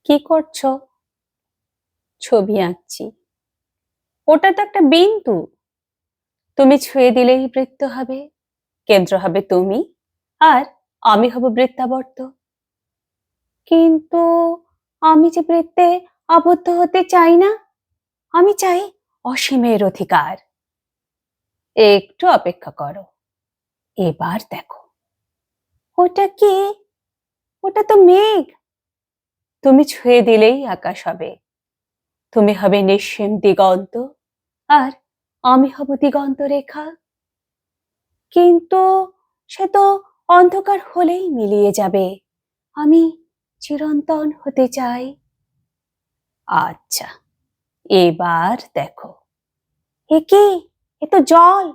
কি করছো? ছবি আঁকছি। ওটা তো একটা বিন্দু। তুমি ছুঁয়ে দিলেই বৃত্ত হবে। কেন্দ্র হবে তুমি, আর আমি হব বৃত্তাবর্ত। কিন্তু আমি যে বৃত্তে আবদ্ধ হতে চাই না। আমি চাই অসীমের অধিকার। একটু অপেক্ষা করো, এবার দেখো। ওটা কি? ওটা তো মেঘ। তুমি ছুঁয়ে দিলেই আকাশ হবে। তুমি হবে নিঃসীম দিগন্ত, আর আমি হব দিগন্ত রেখা। কিন্তু সে তো অন্ধকার হলেই মিলিয়ে যাবে। আমি চিরন্তন হতে চাই। আচ্ছা, এবার দেখো। এ কি? এ তো জল।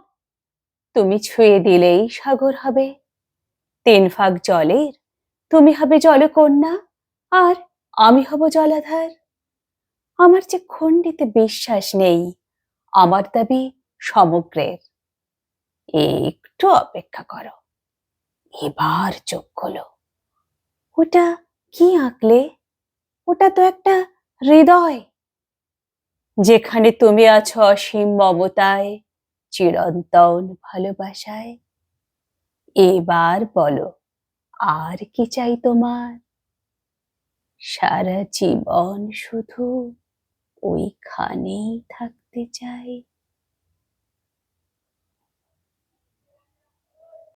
তুমি ছুঁয়ে দিলেই সাগর হবে। 3 ভাগ জলের তুমি হবে জলকন্যা, আর আমি হব জলাধার। আমার যে খণ্ডিতে বিশ্বাস নেই, আমার দাবি সমগ্রের। একটু অপেক্ষা করো, এবার চোখ খোলো। ওটা কি আঁকলে? ওটা তো একটা হৃদয়, যেখানে তুমি আছো অসীম মমতায়, চিরন্তন ভালোবাসায়। এবার বলো, আর কি চাই তোমার? সারা জীবন শুধু ওইখানেই থাকতে চাই।